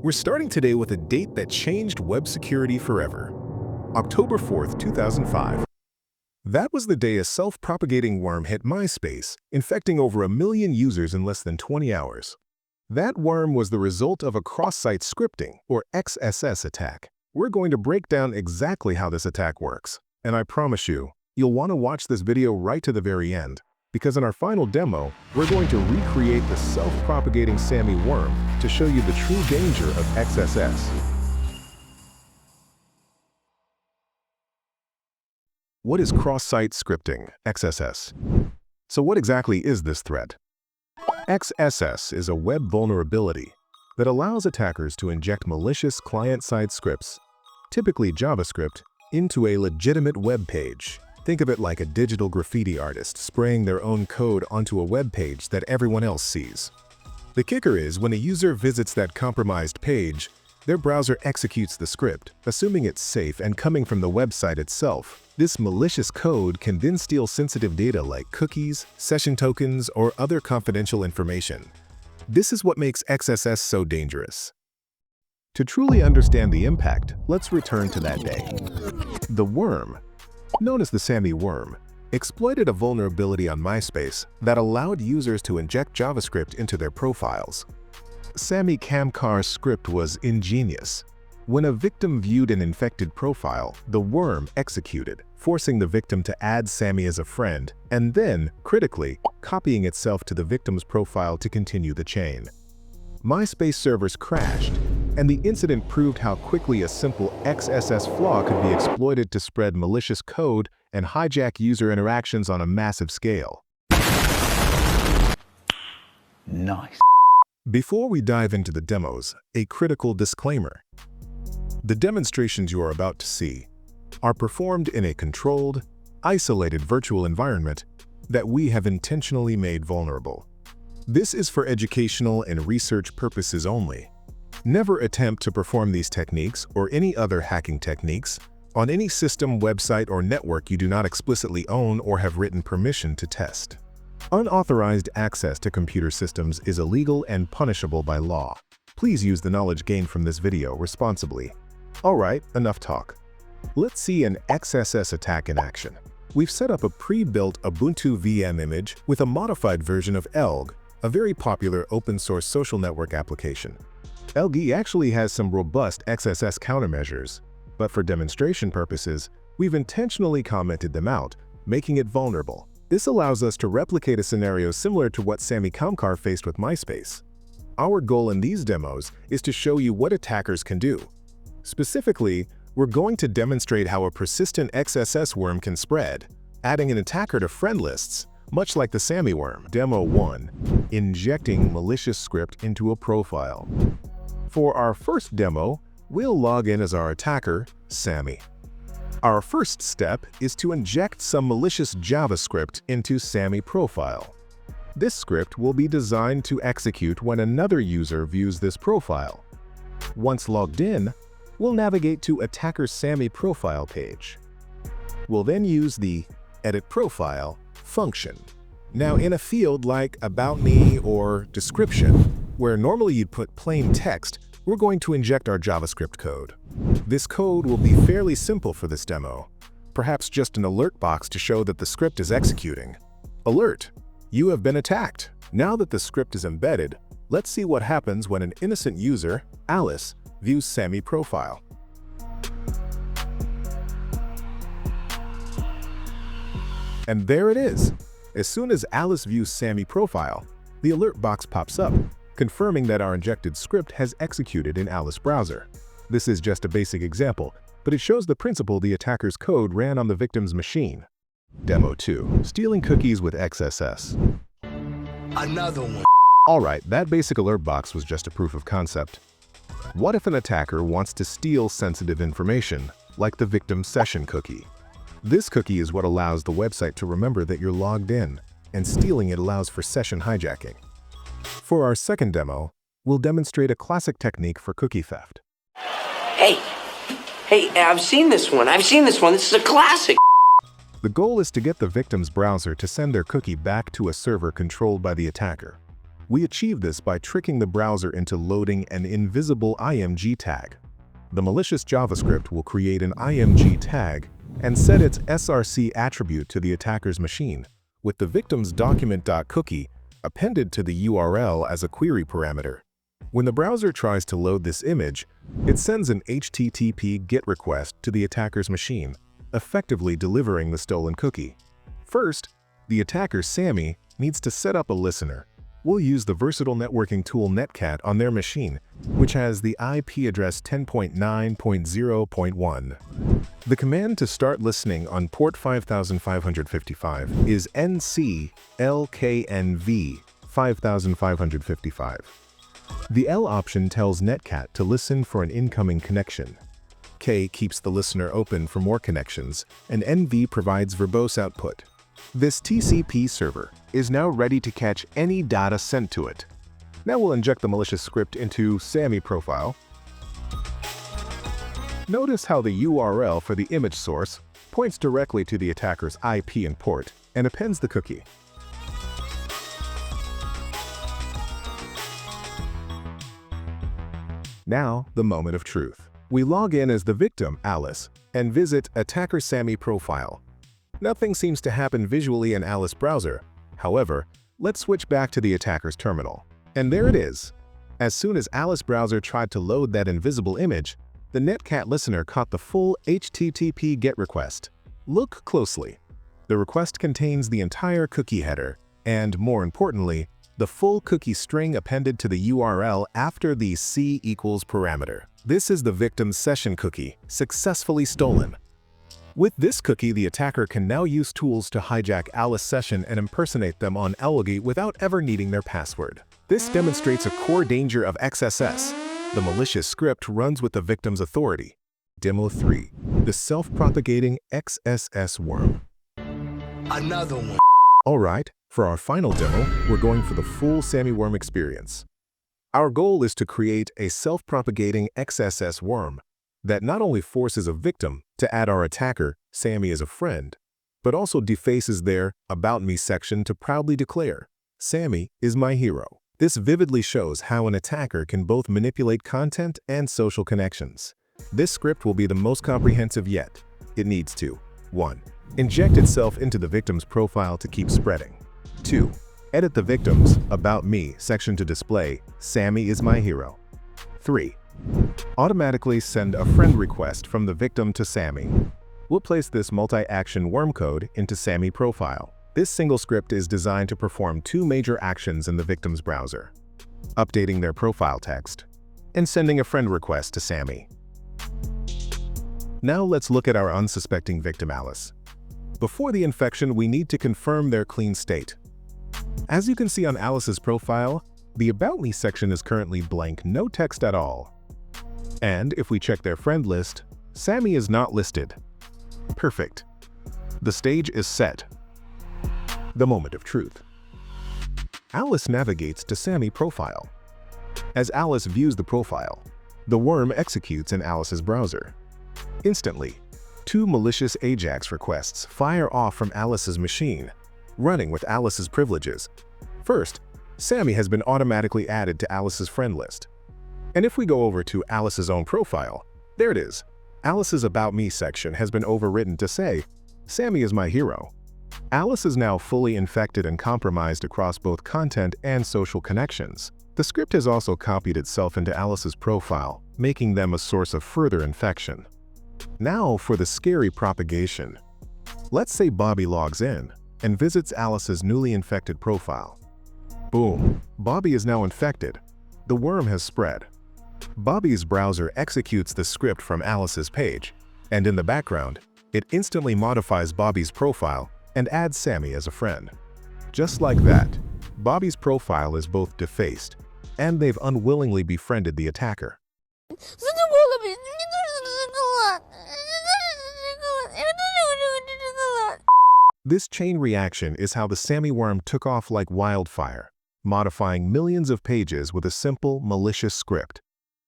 We're starting today with a date that changed web security forever. October 4th, 2005. That was the day a self-propagating worm hit MySpace, infecting over 1 million users in less than 20 hours. That worm was the result of a cross-site scripting, or XSS attack. We're going to break down exactly how this attack works. And I promise you, you'll want to watch this video right to the very end, because in our final demo, we're going to recreate the self-propagating Samy Worm to show you the true danger of XSS. What is cross-site scripting, XSS? So what exactly is this threat? XSS is a web vulnerability that allows attackers to inject malicious client-side scripts, typically JavaScript, into a legitimate web page. Think of it like a digital graffiti artist spraying their own code onto a web page that everyone else sees. The kicker is, when a user visits that compromised page, their browser executes the script, assuming it's safe and coming from the website itself. This malicious code can then steal sensitive data like cookies, session tokens, or other confidential information. This is what makes XSS so dangerous. To truly understand the impact, let's return to that day. The worm, known as the Samy Worm, exploited a vulnerability on MySpace that allowed users to inject JavaScript into their profiles. Samy Camcar's script was ingenious. When a victim viewed an infected profile, the worm executed, forcing the victim to add Samy as a friend, and then, critically, copying itself to the victim's profile to continue the chain. MySpace servers crashed, and the incident proved how quickly a simple XSS flaw could be exploited to spread malicious code and hijack user interactions on a massive scale. Nice. Before we dive into the demos, a critical disclaimer. The demonstrations you are about to see are performed in a controlled, isolated virtual environment that we have intentionally made vulnerable. This is for educational and research purposes only. Never attempt to perform these techniques or any other hacking techniques on any system, website, or network you do not explicitly own or have written permission to test. Unauthorized access to computer systems is illegal and punishable by law. Please use the knowledge gained from this video responsibly. Alright, enough talk. Let's see an XSS attack in action. We've set up a pre-built Ubuntu VM image with a modified version of ELG, a very popular open-source social network application. ELG actually has some robust XSS countermeasures, but for demonstration purposes, we've intentionally commented them out, making it vulnerable. This allows us to replicate a scenario similar to what Samy Camcar faced with MySpace. Our goal in these demos is to show you what attackers can do. Specifically, we're going to demonstrate how a persistent XSS worm can spread, adding an attacker to friend lists, much like the Samy Worm. Demo 1. Injecting malicious script into a profile. For our first demo, we'll log in as our attacker, Samy. Our first step is to inject some malicious JavaScript into Samy profile. This script will be designed to execute when another user views this profile. Once logged in, we'll navigate to attacker Samy profile page. We'll then use the Edit Profile function. Now, in a field like About Me or Description, where normally you'd put plain text, we're going to inject our JavaScript code. This code will be fairly simple for this demo, perhaps just an alert box to show that the script is executing. Alert! You have been attacked. Now that the script is embedded, let's see what happens when an innocent user, Alice, views Samy profile. And there it is. As soon as Alice views Samy profile, the alert box pops up, confirming that our injected script has executed in Alice browser. This is just a basic example, but it shows the principle the attacker's code ran on the victim's machine. Demo 2. Stealing cookies with XSS. Another one. Alright, that basic alert box was just a proof of concept. What if an attacker wants to steal sensitive information, like the victim's session cookie? This cookie is what allows the website to remember that you're logged in, and stealing it allows for session hijacking. For our second demo, we'll demonstrate a classic technique for cookie theft. Hey, I've seen this one. This is a classic. The goal is to get the victim's browser to send their cookie back to a server controlled by the attacker. We achieve this by tricking the browser into loading an invisible img tag. The malicious JavaScript will create an img tag and set its src attribute to the attacker's machine, with the victim's document.cookie appended to the URL as a query parameter. When the browser tries to load this image, it sends an HTTP GET request to the attacker's machine, effectively delivering the stolen cookie. First, the attacker Samy needs to set up a listener. We'll use the versatile networking tool Netcat on their machine, which has the IP address 10.9.0.1. The command to start listening on port 5555 is nclknv 5555. The L option tells Netcat to listen for an incoming connection. K keeps the listener open for more connections, and NV provides verbose output. This TCP server is now ready to catch any data sent to it. Now we'll inject the malicious script into Samy profile. Notice how the URL for the image source points directly to the attacker's IP and port and appends the cookie. Now, the moment of truth. We log in as the victim, Alice, and visit attacker Samy profile. Nothing seems to happen visually in Alice's browser. However, let's switch back to the attacker's terminal. And there it is. As soon as Alice's browser tried to load that invisible image, the Netcat listener caught the full HTTP GET request. Look closely. The request contains the entire cookie header, and more importantly, the full cookie string appended to the URL after the C equals parameter. This is the victim's session cookie, successfully stolen. With this cookie, the attacker can now use tools to hijack Alice's session and impersonate them on Elgate without ever needing their password. This demonstrates a core danger of XSS. The malicious script runs with the victim's authority. Demo 3. The self-propagating XSS worm. Another one. Alright, for our final demo, we're going for the full Samy Worm experience. Our goal is to create a self-propagating XSS worm that not only forces a victim to add our attacker, Samy, as a friend, but also defaces their About Me section to proudly declare, Samy is my hero. This vividly shows how an attacker can both manipulate content and social connections. This script will be the most comprehensive yet. It needs to 1. Inject itself into the victim's profile to keep spreading. 2. Edit the victim's About Me section to display, Samy is my hero. 3. Automatically send a friend request from the victim to Samy. We'll place this multi-action worm code into Samy profile. This single script is designed to perform two major actions in the victim's browser: updating their profile text and sending a friend request to Samy. Now let's look at our unsuspecting victim Alice. Before the infection, we need to confirm their clean state. As you can see on Alice's profile, the About Me section is currently blank, no text at all. And if we check their friend list, Samy is not listed. Perfect. The stage is set. The moment of truth. Alice navigates to Samy profile. As Alice views the profile, the worm executes in Alice's browser. Instantly, two malicious AJAX requests fire off from Alice's machine, running with Alice's privileges. First, Samy has been automatically added to Alice's friend list. And if we go over to Alice's own profile, there it is. Alice's About Me section has been overwritten to say, Samy is my hero. Alice is now fully infected and compromised across both content and social connections. The script has also copied itself into Alice's profile, making them a source of further infection. Now for the scary propagation. Let's say Bobby logs in and visits Alice's newly infected profile. Boom! Bobby is now infected. The worm has spread. Bobby's browser executes the script from Alice's page, and in the background, it instantly modifies Bobby's profile and adds Samy as a friend. Just like that, Bobby's profile is both defaced, and they've unwillingly befriended the attacker. This chain reaction is how the Samy Worm took off like wildfire, modifying millions of pages with a simple, malicious script.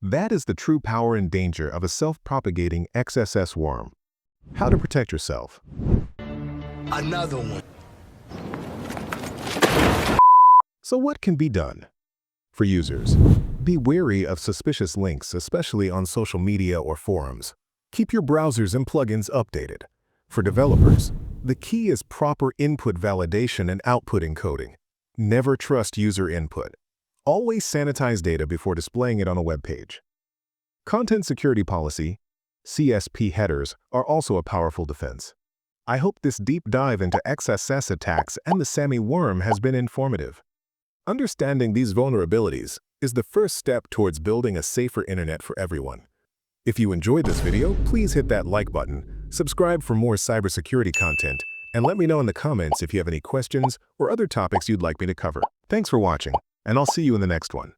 That is the true power and danger of a self-propagating XSS worm. How to protect yourself. Another one. So what can be done? For users, be wary of suspicious links, especially on social media or forums. Keep your browsers and plugins updated. For developers, the key is proper input validation and output encoding. Never trust user input. Always sanitize data before displaying it on a web page. Content security policy, CSP headers, are also a powerful defense. I hope this deep dive into XSS attacks and the Samy Worm has been informative. Understanding these vulnerabilities is the first step towards building a safer internet for everyone. If you enjoyed this video, please hit that like button, subscribe for more cybersecurity content, and let me know in the comments if you have any questions or other topics you'd like me to cover. Thanks for watching, and I'll see you in the next one.